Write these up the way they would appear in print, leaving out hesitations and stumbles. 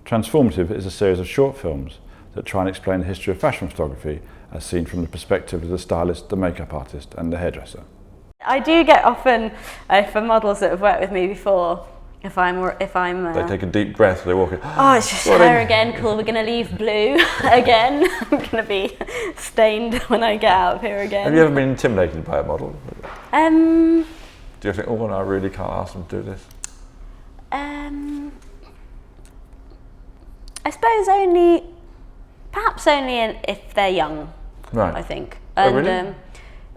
Transformative is a series of short films that try and explain the history of fashion photography as seen from the perspective of the stylist, the makeup artist and the hairdresser. I do get often, for models that have worked with me before, if I'm they take a deep breath, they walk in. Oh, it's just hair again, cool, we're going to leave blue again. I'm going to be stained when I get out of here again. Have you ever been intimidated by a model? Do you think, oh no, I really can't ask them to do this? I suppose perhaps only if they're young, right. I think. Oh, really?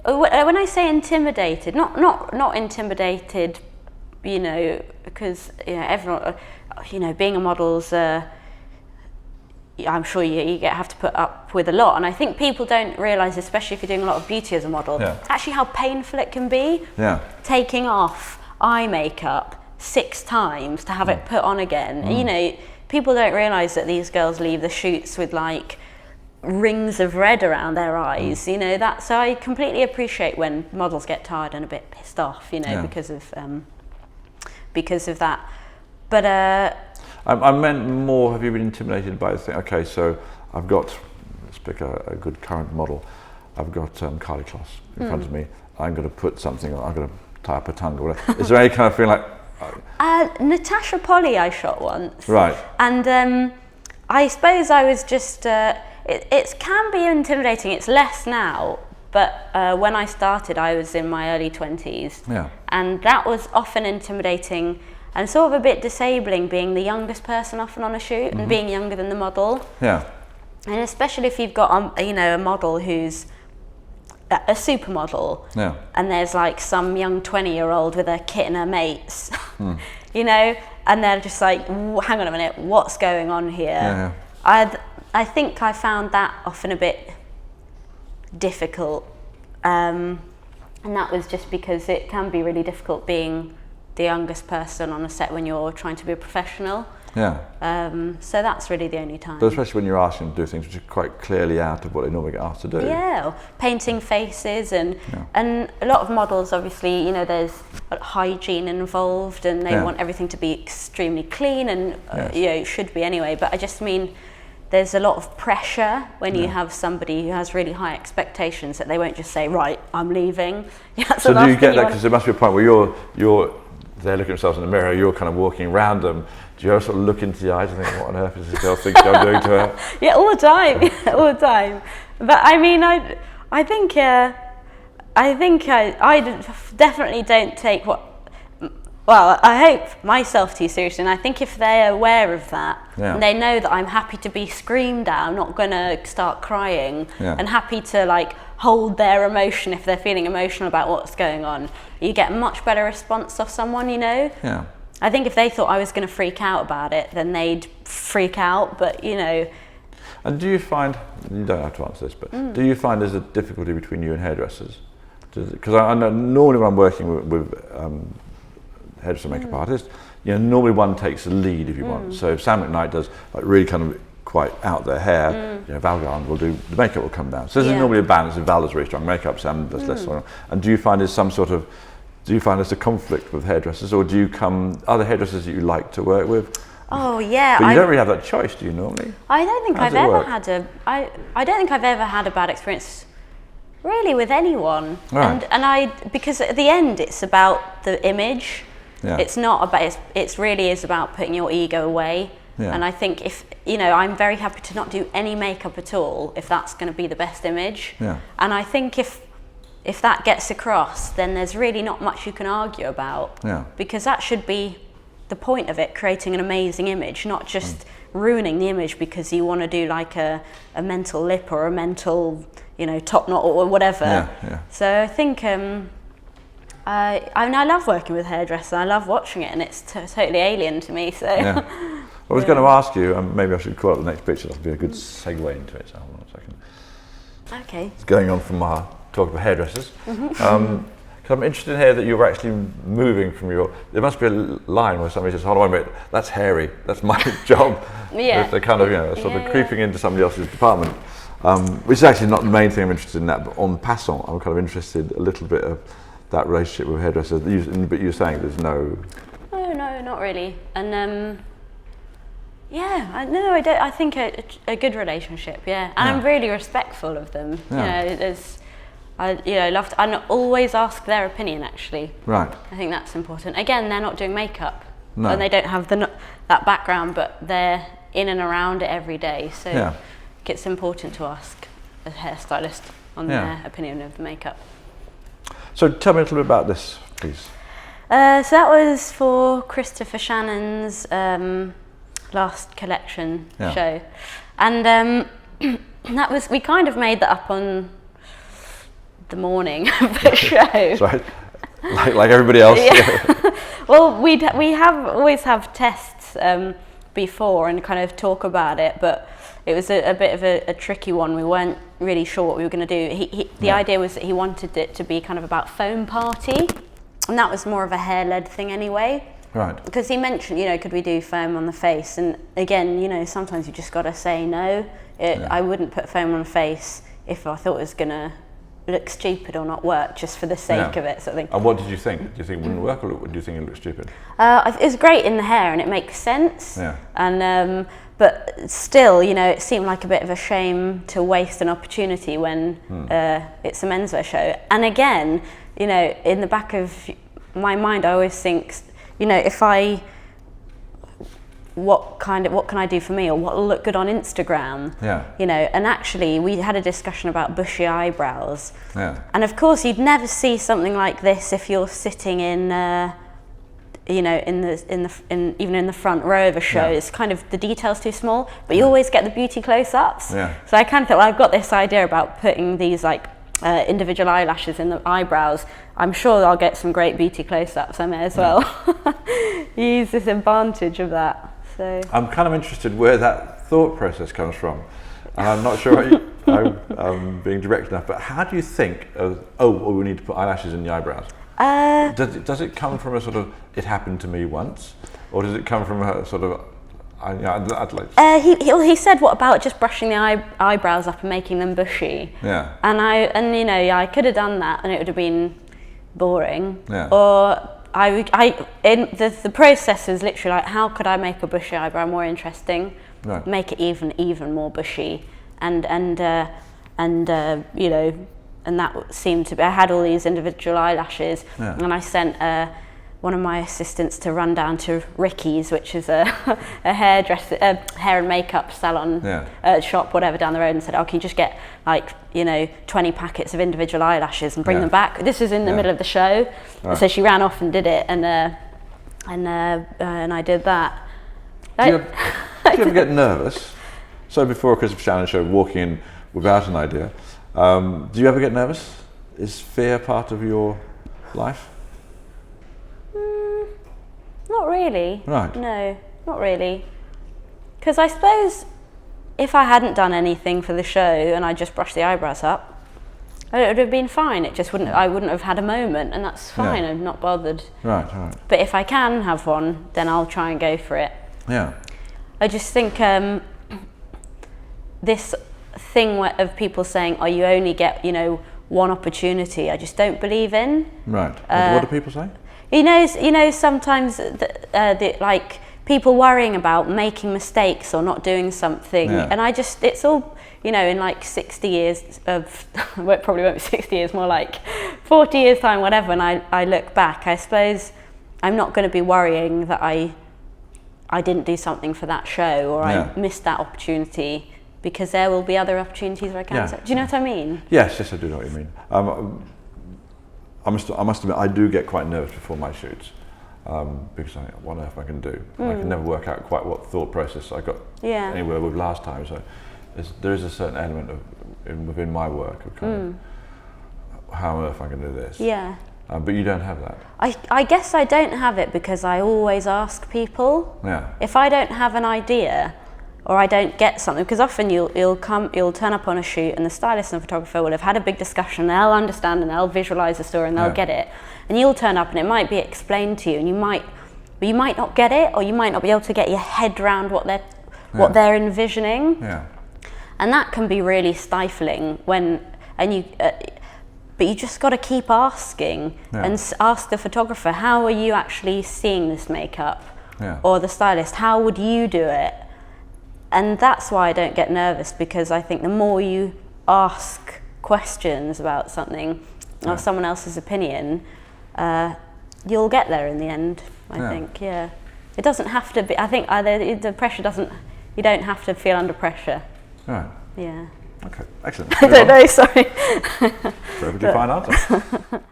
When I say intimidated, not intimidated, you know, because everyone, being a model's, I'm sure you have to put up with a lot, and I think people don't realise, especially if you're doing a lot of beauty as a model, actually how painful it can be. Yeah. Taking off eye makeup 6 times to have it put on again. People don't realise that these girls leave the shoots with like rings of red around their eyes, so I completely appreciate when models get tired and a bit pissed off, because of that. But I meant more, have you been intimidated by the thing? Okay, so I've got, let's pick a good current model. I've got Carly Kloss in front of me. I'm going to put something on, I'm going to tie up a tongue or whatever. Is there any kind of feeling like... Natasha Polly I shot once. Right. And I suppose I was just... It can be intimidating, it's less now, but when I started I was in my early 20s. Yeah. And that was often intimidating and sort of a bit disabling, being the youngest person often on a shoot and being younger than the model. Yeah. And especially if you've got a model who's a supermodel, and there's like some young 20-year-old with a kit and her mates, and they're just like, hang on a minute, what's going on here? I think I found that often a bit difficult, and that was just because it can be really difficult being the youngest person on a set when you're trying to be a professional. Yeah. So that's really the only time. But especially when you're asking them to do things which are quite clearly out of what they normally get asked to do. Yeah, painting faces and a lot of models, obviously, there's hygiene involved and they want everything to be extremely clean and it should be anyway. But I just mean there's a lot of pressure when you have somebody who has really high expectations that they won't just say, right, I'm leaving. So do you get that, because there must be a point where they're looking at themselves in the mirror, you're kind of walking around them. Do you ever sort of look into the eyes and think, what on earth is this girl thinking I'm doing to her? Yeah, all the time, all the time. But I mean, I think I definitely don't take I hope myself too seriously, and I think if they're aware of that, and they know that I'm happy to be screamed at, I'm not going to start crying, and happy to like hold their emotion if they're feeling emotional about what's going on, you get a much better response off someone, Yeah. I think if they thought I was going to freak out about it, then they'd freak out, but And do you find, you don't have to answer this, but do you find there's a difficulty between you and hairdressers? Because I know normally when I'm working with hairdresser makeup artist, normally one takes the lead if you want. So if Sam McKnight does like really kind of quite out their hair, Val Garn will do, the makeup will come down. So there's normally a balance. If Val does really strong makeup, Sam does less strong. And do you find there's a conflict with hairdressers, or are there hairdressers that you like to work with? Oh yeah. But you don't really have that choice, do you normally? I don't think I've ever had a bad experience really with anyone. Right. And because at the end it's about the image. Yeah. It's not about, it really is about putting your ego away. Yeah. And I think if, I'm very happy to not do any makeup at all if that's going to be the best image. Yeah. And I think if that gets across, then there's really not much you can argue about. Yeah. Because that should be the point of it, creating an amazing image, not just ruining the image because you want to do like a mental lip or a mental, top knot or whatever. Yeah. Yeah. So I think... I love working with hairdressers. I love watching it, and it's totally alien to me. So, I was going to ask you, maybe I should call up the next picture. That'll be a good segue into it. So hold on a second. Okay. It's going on from our talk about hairdressers. Because I'm interested in here that you're actually moving from there must be a line where somebody says, hold on a minute, that's hairy, that's my job. Yeah. They're kind of, sort of creeping into somebody else's department. Which is actually not the main thing I'm interested in that, but en passant, I'm kind of interested a little bit of that relationship with hairdressers. But you're saying there's no... No, not really. And Yeah, I think a good relationship, yeah. And I'm really respectful of them. Love to, and always ask their opinion, actually. Right. I think that's important. Again, they're not doing makeup. No. And they don't have that background, but they're in and around it every day. So it's important to ask a hairstylist on their opinion of the makeup. So tell me a little bit about this, please. So that was for Christopher Shannon's last collection show. And we kind of made that up on the morning of the show. Sorry. Like everybody else. Well, we always have tests before and kind of talk about it, but it was a bit of a tricky one. We weren't really sure what we were going to do. The idea was that he wanted it to be kind of about foam party, and that was more of a hair-led thing anyway. Right. Because he mentioned, could we do foam on the face? And again, sometimes you just got to say no. I wouldn't put foam on the face if I thought it was going to look stupid or not work, just for the sake of it, sort of thing. And what did you think? Do you think it wouldn't work, or do you think it looked stupid? It's great in the hair and it makes sense. Yeah. And but still, it seemed like a bit of a shame to waste an opportunity when it's a menswear show. And again, in the back of my mind, I always think, what can I do for me, or what will look good on Instagram? Yeah. And actually we had a discussion about bushy eyebrows. Yeah. And of course you'd never see something like this if you're sitting in even in the front row of a show. It's kind of, the detail's too small, but you always get the beauty close-ups. Yeah. So I kind of thought, well, I've got this idea about putting these individual eyelashes in the eyebrows. I'm sure I'll get some great beauty close-ups. I may as well use this advantage of that. So I'm kind of interested where that thought process comes from, and I'm not sure I'm being direct enough, but how do you think of, we need to put eyelashes in the eyebrows? Does it come from a sort of, it happened to me once, or does it come from a sort of, I'd like he said, what about just brushing the eyebrows up and making them bushy? Yeah. And I could have done that and it would have been boring. Yeah. Or the process was literally like, how could I make a bushy eyebrow more interesting? Right. Make it even more bushy, and that seemed to be. I had all these individual eyelashes, and I sent one of my assistants to run down to Ricky's, which is a hairdresser, hair and makeup salon, shop, whatever, down the road, and said, can you just get 20 packets of individual eyelashes and bring them back? This is in the middle of the show. Right. So she ran off and did it, and I did that. Do you ever get nervous? So before a Christopher Shannon show, walking in without an idea, do you ever get nervous? Is fear part of your life? Not really. Right. No, not really. Because I suppose if I hadn't done anything for the show and I just brushed the eyebrows up, it would have been fine. I wouldn't have had a moment, and that's fine. I'm not bothered. Right. But if I can have one, then I'll try and go for it. Yeah. I just think this thing of people saying, you only get, one opportunity, I just don't believe in. Right. What do people say? Sometimes people worrying about making mistakes or not doing something, and it's all, in 60 years of, well, it probably won't be 60 years, more like 40 years time, whatever, and I look back, I suppose I'm not going to be worrying that I didn't do something for that show, or I missed that opportunity, because there will be other opportunities where I can. Do you know what I mean? Yes, I do know what you mean. I must admit, I do get quite nervous before my shoots, because what on earth I can do? I can never work out quite what thought process I got anywhere with last time. So there is a certain element of within my work of kind of how on earth I can do this. Yeah. But you don't have that. I guess I don't have it because I always ask people. Yeah. If I don't have an idea, or I don't get something, because often you'll turn up on a shoot and the stylist and photographer will have had a big discussion, they'll understand and they'll visualize the story and they'll get it, and you'll turn up and it might be explained to you, and you might not get it, or you might not be able to get your head around what they're envisioning. Yeah. And that can be really stifling but you just got to keep asking and ask the photographer, how are you actually seeing this makeup? Or the stylist, how would you do it? And that's why I don't get nervous, because I think the more you ask questions about something or someone else's opinion, you'll get there in the end, I think, It doesn't have to be, I think the pressure doesn't, you don't have to feel under pressure. Right. Yeah. Okay, excellent. I don't know, sorry. Perfectly fine answer.